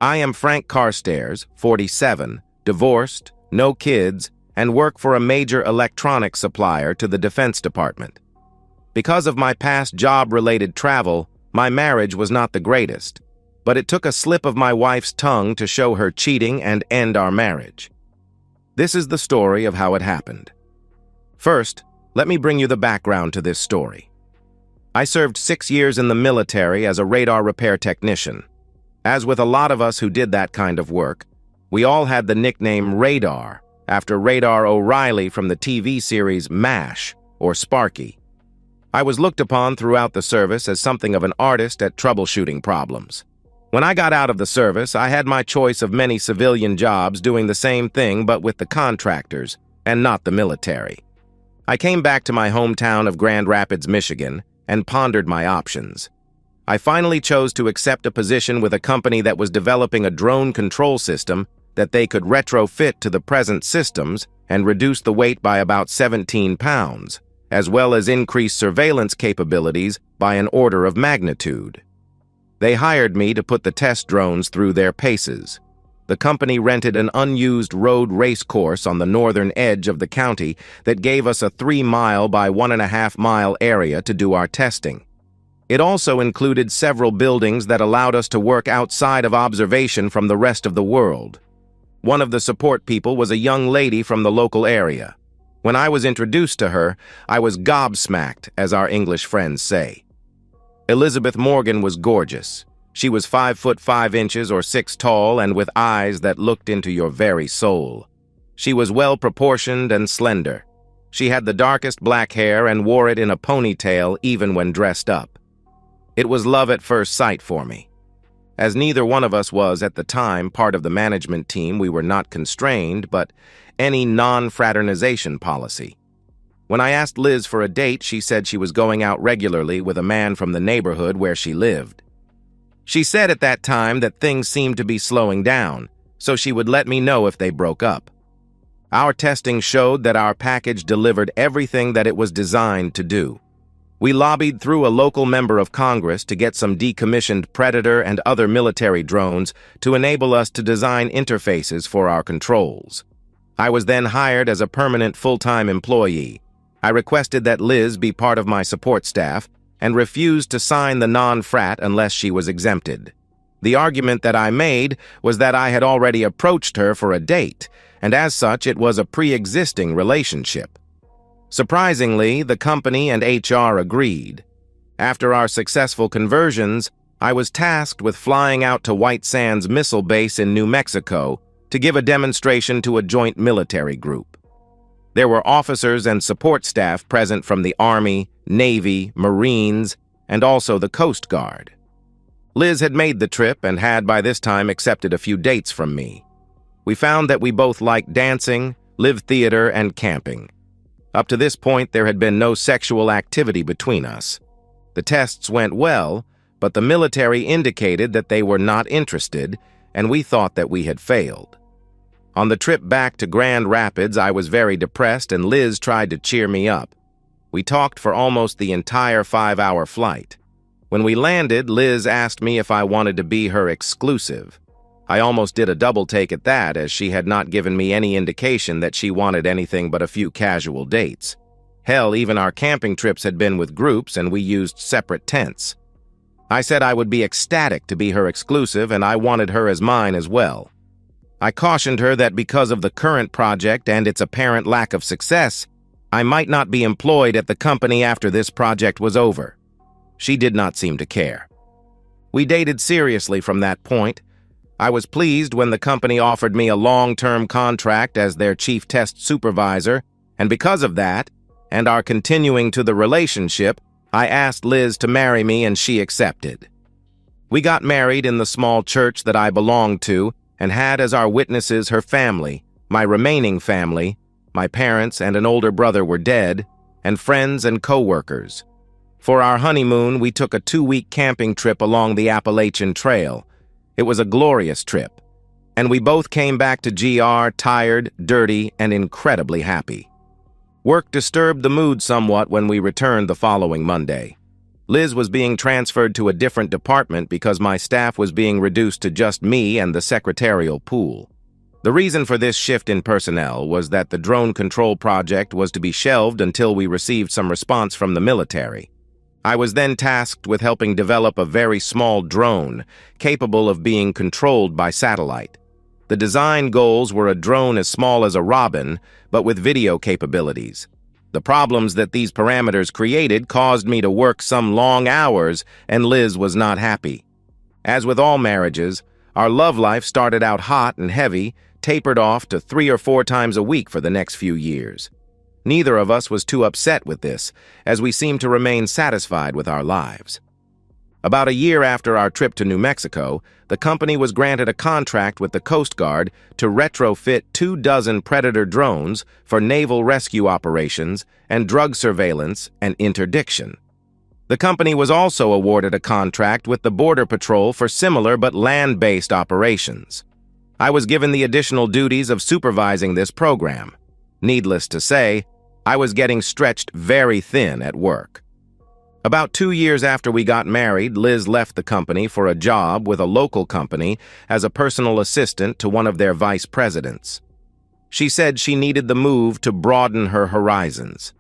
I am Frank Carstairs, 47, divorced, no kids, and work for a major electronics supplier to the Defense Department. Because of my past job-related travel, my marriage was not the greatest, but it took a slip of my wife's tongue to show her cheating and end our marriage. This is the story of how it happened. First, let me bring you the background to this story. I served 6 years in the military as a radar repair technician. As with a lot of us who did that kind of work, we all had the nickname Radar, after Radar O'Reilly from the TV series MASH, or Sparky. I was looked upon throughout the service as something of an artist at troubleshooting problems. When I got out of the service, I had my choice of many civilian jobs doing the same thing but with the contractors, and not the military. I came back to my hometown of Grand Rapids, Michigan, and pondered my options. I finally chose to accept a position with a company that was developing a drone control system that they could retrofit to the present systems and reduce the weight by about 17 pounds, as well as increase surveillance capabilities by an order of magnitude. They hired me to put the test drones through their paces. The company rented an unused road race course on the northern edge of the county that gave us a 3-mile by 1.5-mile area to do our testing. It also included several buildings that allowed us to work outside of observation from the rest of the world. One of the support people was a young lady from the local area. When I was introduced to her, I was gobsmacked, as our English friends say. Elizabeth Morgan was gorgeous. She was 5 foot 5 inches or 6 tall and with eyes that looked into your very soul. She was well-proportioned and slender. She had the darkest black hair and wore it in a ponytail even when dressed up. It was love at first sight for me. As neither one of us was, at the time, part of the management team, we were not constrained, but any non-fraternization policy. When I asked Liz for a date, she said she was going out regularly with a man from the neighborhood where she lived. She said at that time that things seemed to be slowing down, so she would let me know if they broke up. Our testing showed that our package delivered everything that it was designed to do. We lobbied through a local member of Congress to get some decommissioned Predator and other military drones to enable us to design interfaces for our controls. I was then hired as a permanent full-time employee. I requested that Liz be part of my support staff and refused to sign the non-frat unless she was exempted. The argument that I made was that I had already approached her for a date, and as such it was a pre-existing relationship. Surprisingly, the company and HR agreed. After our successful conversions, I was tasked with flying out to White Sands Missile Base in New Mexico to give a demonstration to a joint military group. There were officers and support staff present from the Army, Navy, Marines, and also the Coast Guard. Liz had made the trip and had by this time accepted a few dates from me. We found that we both liked dancing, live theater, and camping. Up to this point, there had been no sexual activity between us. The tests went well, but the military indicated that they were not interested, and we thought that we had failed. On the trip back to Grand Rapids, I was very depressed, and Liz tried to cheer me up. We talked for almost the entire 5-hour flight. When we landed, Liz asked me if I wanted to be her exclusive. I almost did a double take at that, as she had not given me any indication that she wanted anything but a few casual dates. Hell, even our camping trips had been with groups, and we used separate tents. I said I would be ecstatic to be her exclusive, and I wanted her as mine as well. I cautioned her that because of the current project and its apparent lack of success, I might not be employed at the company after this project was over. She did not seem to care. We dated seriously from that point. I was pleased when the company offered me a long-term contract as their chief test supervisor, and because of that, and our continuing to the relationship, I asked Liz to marry me and she accepted. We got married in the small church that I belonged to and had as our witnesses her family, my remaining family, my parents and an older brother were dead, and friends and co-workers. For our honeymoon, we took a 2-week camping trip along the Appalachian Trail. It was a glorious trip, and we both came back to GR tired, dirty, and incredibly happy. Work disturbed the mood somewhat when we returned the following Monday. Liz was being transferred to a different department because my staff was being reduced to just me and the secretarial pool. The reason for this shift in personnel was that the drone control project was to be shelved until we received some response from the military. I was then tasked with helping develop a very small drone capable of being controlled by satellite. The design goals were a drone as small as a robin, but with video capabilities. The problems that these parameters created caused me to work some long hours, and Liz was not happy. As with all marriages, our love life started out hot and heavy, tapered off to 3 or 4 times a week for the next few years. Neither of us was too upset with this, as we seemed to remain satisfied with our lives. About a year after our trip to New Mexico, the company was granted a contract with the Coast Guard to retrofit 24 Predator drones for naval rescue operations and drug surveillance and interdiction. The company was also awarded a contract with the Border Patrol for similar but land-based operations. I was given the additional duties of supervising this program. Needless to say, I was getting stretched very thin at work. About 2 years after we got married, Liz left the company for a job with a local company as a personal assistant to one of their vice presidents. She said she needed the move to broaden her horizons.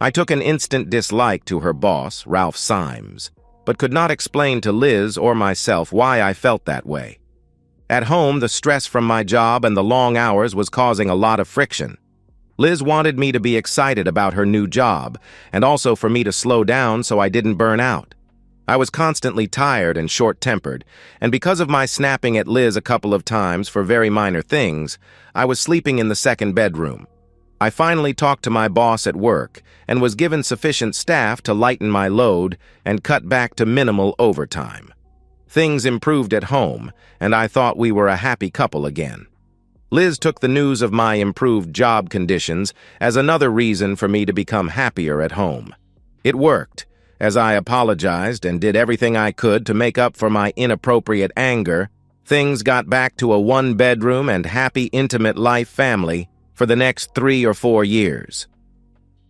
I took an instant dislike to her boss, Ralph Symes, but could not explain to Liz or myself why I felt that way. At home, the stress from my job and the long hours was causing a lot of friction. Liz wanted me to be excited about her new job, and also for me to slow down so I didn't burn out. I was constantly tired and short-tempered, and because of my snapping at Liz a couple of times for very minor things, I was sleeping in the second bedroom. I finally talked to my boss at work and was given sufficient staff to lighten my load and cut back to minimal overtime. Things improved at home, and I thought we were a happy couple again. Liz took the news of my improved job conditions as another reason for me to become happier at home. It worked, as I apologized and did everything I could to make up for my inappropriate anger. Things got back to a 1-bedroom and happy, intimate life family for the next 3 or 4 years.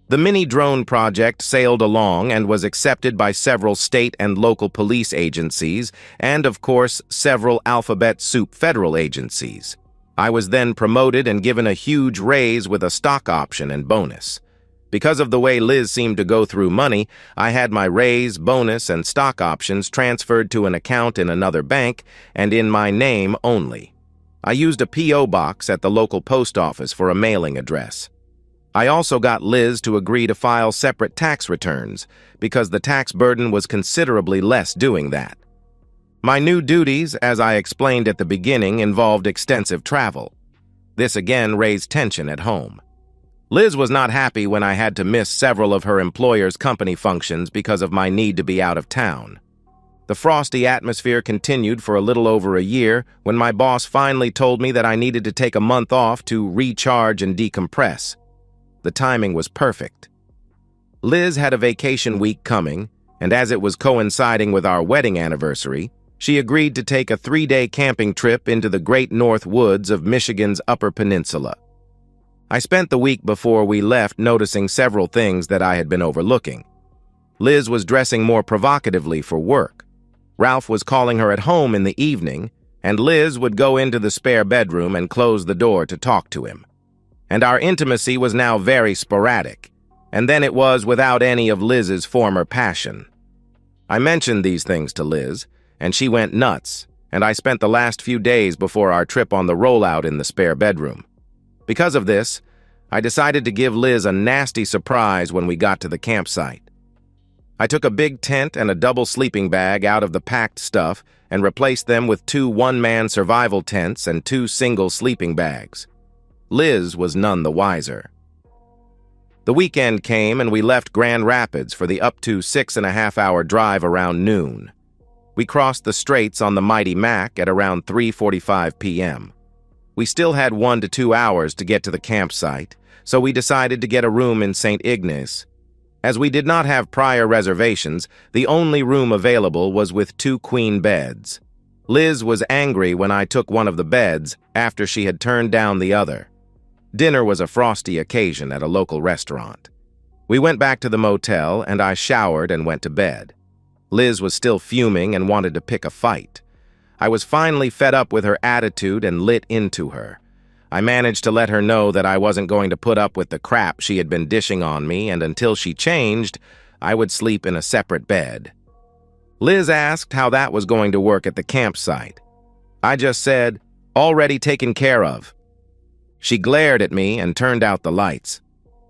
The mini-drone project sailed along and was accepted by several state and local police agencies and, of course, several alphabet soup federal agencies. I was then promoted and given a huge raise with a stock option and bonus. Because of the way Liz seemed to go through money, I had my raise, bonus, and stock options transferred to an account in another bank and in my name only. I used a P.O. box at the local post office for a mailing address. I also got Liz to agree to file separate tax returns because the tax burden was considerably less doing that. My new duties, as I explained at the beginning, involved extensive travel. This again raised tension at home. Liz was not happy when I had to miss several of her employer's company functions because of my need to be out of town. The frosty atmosphere continued for a little over a year when my boss finally told me that I needed to take a month off to recharge and decompress. The timing was perfect. Liz had a vacation week coming, and as it was coinciding with our wedding anniversary, she agreed to take a 3-day camping trip into the Great North Woods of Michigan's Upper Peninsula. I spent the week before we left noticing several things that I had been overlooking. Liz was dressing more provocatively for work. Ralph was calling her at home in the evening, and Liz would go into the spare bedroom and close the door to talk to him. And our intimacy was now very sporadic, and then it was without any of Liz's former passion. I mentioned these things to Liz, and she went nuts, and I spent the last few days before our trip on the rollout in the spare bedroom. Because of this, I decided to give Liz a nasty surprise when we got to the campsite. I took a big tent and a double sleeping bag out of the packed stuff and replaced them with 2 one-man survival tents and 2 single sleeping bags. Liz was none the wiser. The weekend came and we left Grand Rapids for the up to 6.5-hour drive around noon. We crossed the straits on the Mighty Mac at around 3:45 p.m. We still had 1 to 2 hours to get to the campsite, so we decided to get a room in St. Ignace. As we did not have prior reservations, the only room available was with 2 queen beds. Liz was angry when I took one of the beds after she had turned down the other. Dinner was a frosty occasion at a local restaurant. We went back to the motel, and I showered and went to bed. Liz was still fuming and wanted to pick a fight. I was finally fed up with her attitude and lit into her. I managed to let her know that I wasn't going to put up with the crap she had been dishing on me, and until she changed, I would sleep in a separate bed. Liz asked how that was going to work at the campsite. I just said, "Already taken care of." She glared at me and turned out the lights.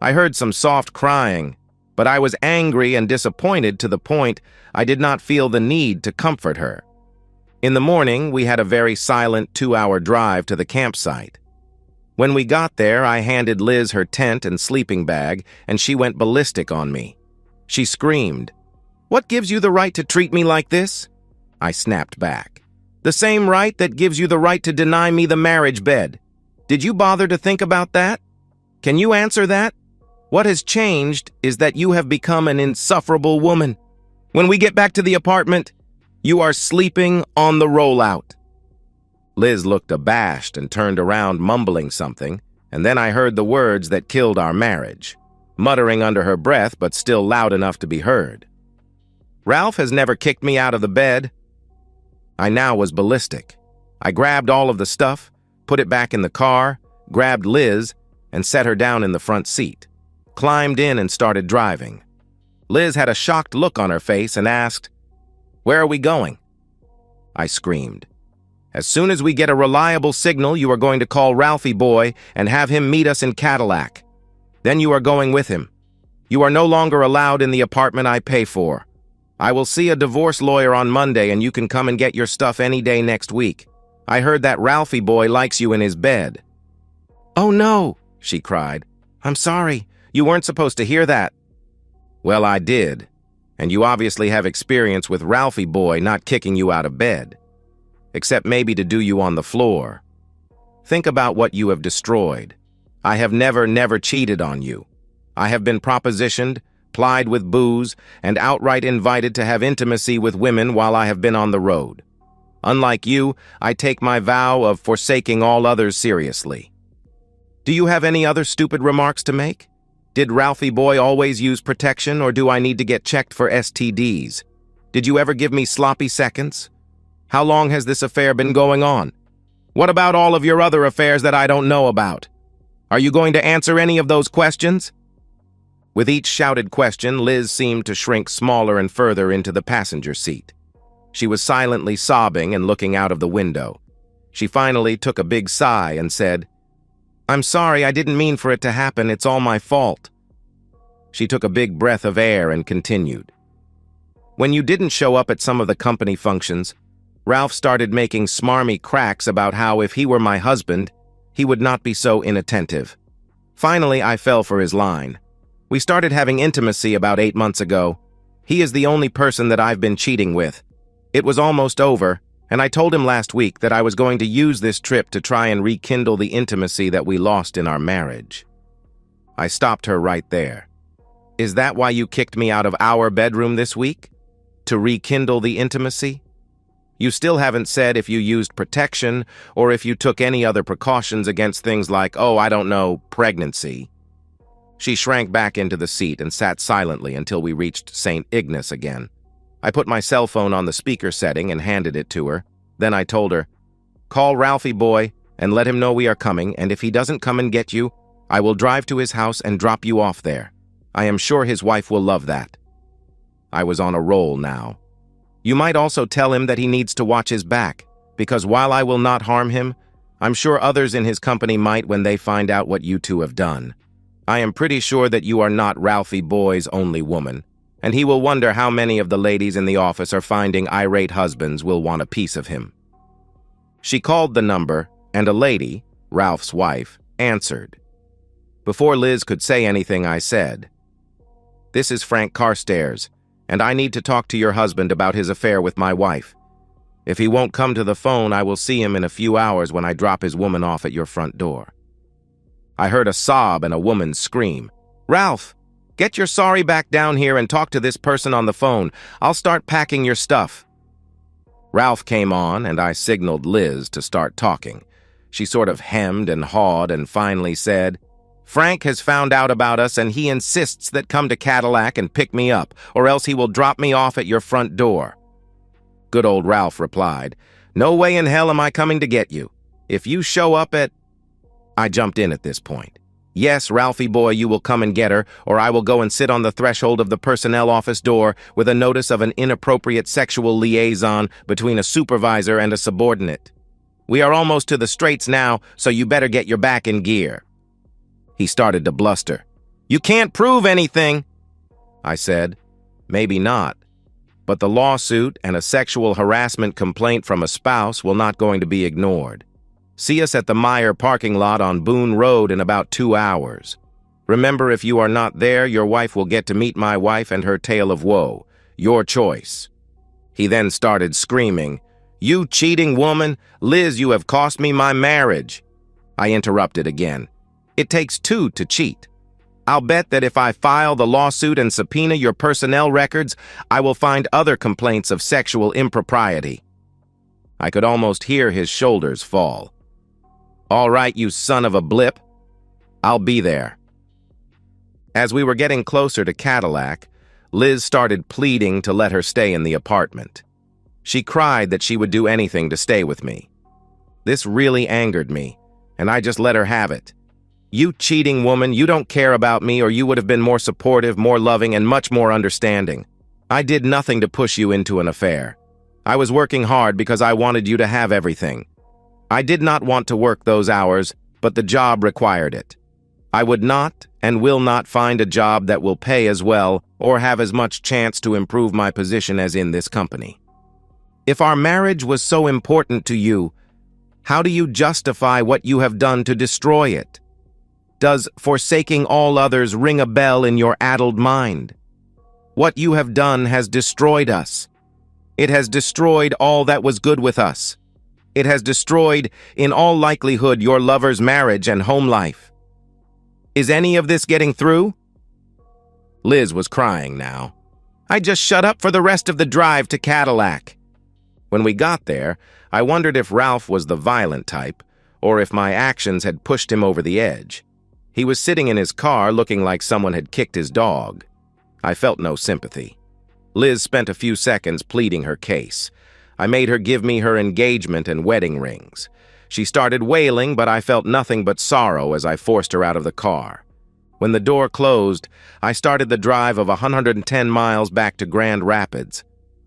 I heard some soft crying, but I was angry and disappointed to the point I did not feel the need to comfort her. In the morning, we had a very silent 2-hour drive to the campsite. When we got there, I handed Liz her tent and sleeping bag, and she went ballistic on me. She screamed, "What gives you the right to treat me like this?" I snapped back. "The same right that gives you the right to deny me the marriage bed. Did you bother to think about that? Can you answer that? What has changed is that you have become an insufferable woman. When we get back to the apartment, you are sleeping on the rollout." Liz looked abashed and turned around mumbling something, and then I heard the words that killed our marriage, muttering under her breath but still loud enough to be heard. "Ralph has never kicked me out of the bed." I now was ballistic. I grabbed all of the stuff, put it back in the car, grabbed Liz, and set her down in the front seat, climbed in and started driving. Liz had a shocked look on her face and asked, "Where are we going?" I screamed, "As soon as we get a reliable signal, you are going to call Ralphie boy and have him meet us in Cadillac. Then you are going with him. You are no longer allowed in the apartment I pay for. I will see a divorce lawyer on Monday, and you can come and get your stuff any day next week. I heard that Ralphie boy likes you in his bed." "Oh no," she cried. "I'm sorry. You weren't supposed to hear that." "Well, I did. And you obviously have experience with Ralphie boy not kicking you out of bed. Except maybe to do you on the floor. Think about what you have destroyed. I have never cheated on you. I have been propositioned, plied with booze, and outright invited to have intimacy with women while I have been on the road. Unlike you, I take my vow of forsaking all others seriously. Do you have any other stupid remarks to make? Did Ralphie boy always use protection, or do I need to get checked for STDs? Did you ever give me sloppy seconds? How long has this affair been going on? What about all of your other affairs that I don't know about? Are you going to answer any of those questions?" With each shouted question, Liz seemed to shrink smaller and further into the passenger seat. She was silently sobbing and looking out of the window. She finally took a big sigh and said, "I'm sorry, I didn't mean for it to happen. It's all my fault." She took a big breath of air and continued. "When you didn't show up at some of the company functions, Ralph started making smarmy cracks about how if he were my husband, he would not be so inattentive. Finally, I fell for his line. We started having intimacy about 8 months ago. He is the only person that I've been cheating with. It was almost over, and I told him last week that I was going to use this trip to try and rekindle the intimacy that we lost in our marriage." I stopped her right there. "Is that why you kicked me out of our bedroom this week? To rekindle the intimacy? You still haven't said if you used protection or if you took any other precautions against things like, oh, I don't know, pregnancy." She shrank back into the seat and sat silently until we reached St. Ignace again. I put my cell phone on the speaker setting and handed it to her. Then I told her, "Call Ralphie boy and let him know we are coming, and if he doesn't come and get you, I will drive to his house and drop you off there. I am sure his wife will love that." I was on a roll now. "You might also tell him that he needs to watch his back, because while I will not harm him, I'm sure others in his company might when they find out what you two have done. I am pretty sure that you are not Ralphie boy's only woman, and he will wonder how many of the ladies in the office are finding irate husbands will want a piece of him." She called the number, and a lady, Ralph's wife, answered. Before Liz could say anything, I said, "This is Frank Carstairs, and I need to talk to your husband about his affair with my wife. If he won't come to the phone, I will see him in a few hours when I drop his woman off at your front door." I heard a sob and a woman scream, "Ralph, get your sorry back down here and talk to this person on the phone. I'll start packing your stuff." Ralph came on, and I signaled Liz to start talking. She sort of hemmed and hawed and finally said, Frank has found out about us and he insists that come to Cadillac and pick me up, or else he will drop me off at your front door. Good old Ralph replied, "No way in hell am I coming to get you. If you show up at—" I jumped in at this point. "Yes, Ralphie boy, you will come and get her, or I will go and sit on the threshold of the personnel office door with a notice of an inappropriate sexual liaison between a supervisor and a subordinate. We are almost to the straights now, so you better get your back in gear." He started to bluster. "You can't prove anything." I said, "Maybe not. But the lawsuit and a sexual harassment complaint from a spouse will not going to be ignored. See us at the Meyer parking lot on Boone Road in about 2 hours. Remember, if you are not there, your wife will get to meet my wife and her tale of woe. Your choice." He then started screaming, "You cheating woman! Liz, you have cost me my marriage." I interrupted again. "It takes two to cheat. I'll bet that if I file the lawsuit and subpoena your personnel records, I will find other complaints of sexual impropriety." I could almost hear his shoulders fall. "All right, you son of a blip. I'll be there." As we were getting closer to Cadillac, Liz started pleading to let her stay in the apartment. She cried that she would do anything to stay with me. This really angered me, and I just let her have it. "You cheating woman, you don't care about me, or you would have been more supportive, more loving, and much more understanding. I did nothing to push you into an affair. I was working hard because I wanted you to have everything. I did not want to work those hours, but the job required it. I would not and will not find a job that will pay as well or have as much chance to improve my position as in this company. If our marriage was so important to you, how do you justify what you have done to destroy it? Does forsaking all others ring a bell in your addled mind? What you have done has destroyed us. It has destroyed all that was good with us. It has destroyed, in all likelihood, your lover's marriage and home life. Is any of this getting through?" Liz was crying now. "I just shut up for the rest of the drive to Cadillac." When we got there, I wondered if Ralph was the violent type, or if my actions had pushed him over the edge. He was sitting in his car looking like someone had kicked his dog. I felt no sympathy. Liz spent a few seconds pleading her case. I made her give me her engagement and wedding rings. She started wailing, but I felt nothing but sorrow as I forced her out of the car. When the door closed, I started the drive of 110 miles back to Grand Rapids.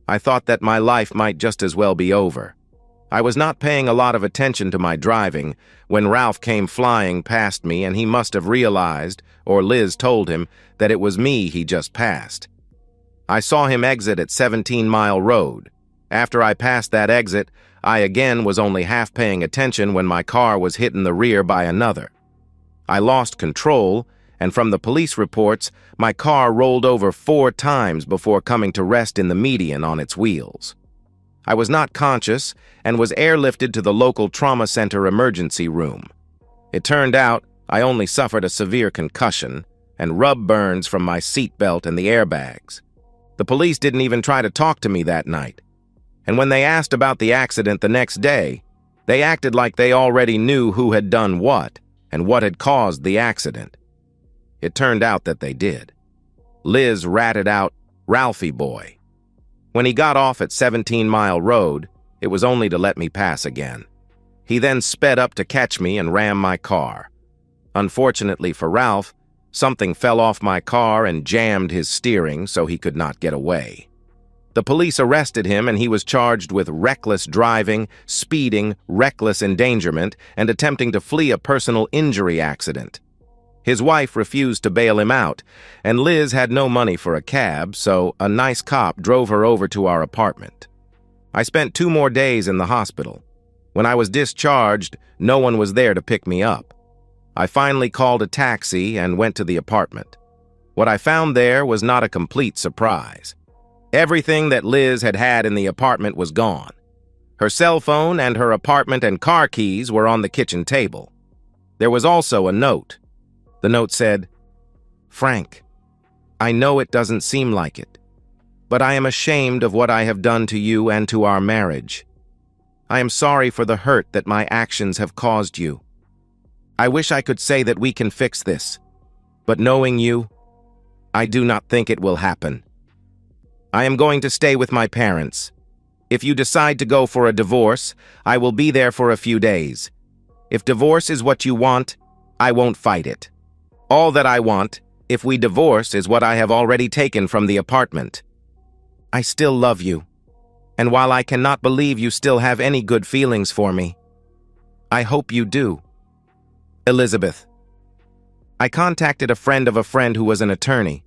I thought that my life might just as well be over. I was not paying a lot of attention to my driving when Ralph came flying past me, and he must have realized, or Liz told him, that it was me he just passed. I saw him exit at 17 Mile Road. After I passed that exit, I again was only half paying attention when my car was hit in the rear by another. I lost control, and from the police reports, my car rolled over 4 times before coming to rest in the median on its wheels. I was not conscious and was airlifted to the local trauma center emergency room. It turned out I only suffered a severe concussion and rub burns from my seatbelt and the airbags. The police didn't even try to talk to me that night. And when they asked about the accident the next day, they acted like they already knew who had done what and what had caused the accident. It turned out that they did. Liz ratted out, "Ralphie boy." When he got off at 17 Mile Road, it was only to let me pass again. He then sped up to catch me and rammed my car. Unfortunately for Ralph, something fell off my car and jammed his steering so he could not get away. The police arrested him and he was charged with reckless driving, speeding, reckless endangerment, and attempting to flee a personal injury accident. His wife refused to bail him out, and Liz had no money for a cab, so a nice cop drove her over to our apartment. I spent 2 more days in the hospital. When I was discharged, no one was there to pick me up. I finally called a taxi and went to the apartment. What I found there was not a complete surprise. Everything that Liz had had in the apartment was gone. Her cell phone and her apartment and car keys were on the kitchen table. There was also a note. The note said, "Frank, I know it doesn't seem like it, but I am ashamed of what I have done to you and to our marriage. I am sorry for the hurt that my actions have caused you. I wish I could say that we can fix this, but knowing you, I do not think it will happen. I am going to stay with my parents. If you decide to go for a divorce, I will be there for a few days. If divorce is what you want, I won't fight it. All that I want, if we divorce, is what I have already taken from the apartment. I still love you, and while I cannot believe you still have any good feelings for me, I hope you do. Elizabeth. I contacted a friend who was an attorney.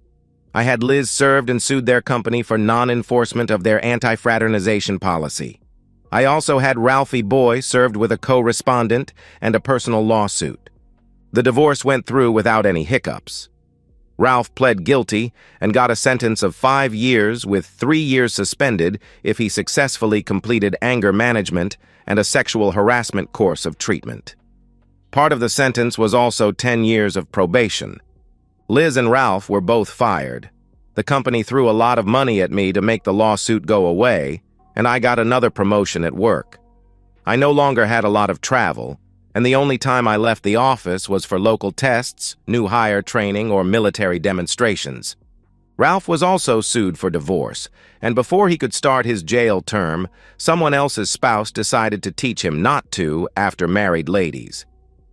I had Liz served and sued their company for non-enforcement of their anti-fraternization policy. I also had Ralphie Boy served with a co-respondent and a personal lawsuit. The divorce went through without any hiccups. Ralph pled guilty and got a sentence of 5 years with 3 years suspended if he successfully completed anger management and a sexual harassment course of treatment. Part of the sentence was also 10 years of probation. Liz and Ralph were both fired. The company threw a lot of money at me to make the lawsuit go away, and I got another promotion at work. I no longer had a lot of travel, and the only time I left the office was for local tests, new hire training, or military demonstrations. Ralph was also sued for divorce, and before he could start his jail term, someone else's spouse decided to teach him not to after married ladies.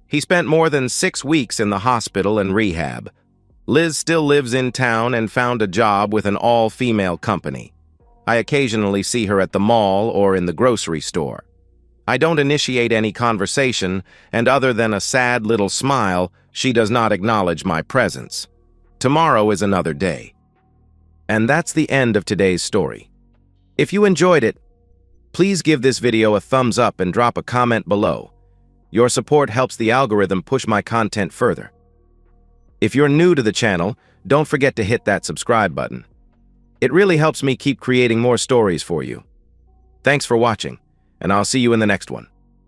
He spent more than 6 weeks in the hospital and rehab. Liz still lives in town and found a job with an all-female company. I occasionally see her at the mall or in the grocery store. I don't initiate any conversation, and other than a sad little smile, she does not acknowledge my presence. Tomorrow is another day. And that's the end of today's story. If you enjoyed it, please give this video a thumbs up and drop a comment below. Your support helps the algorithm push my content further. If you're new to the channel, don't forget to hit that subscribe button. It really helps me keep creating more stories for you. Thanks for watching, and I'll see you in the next one.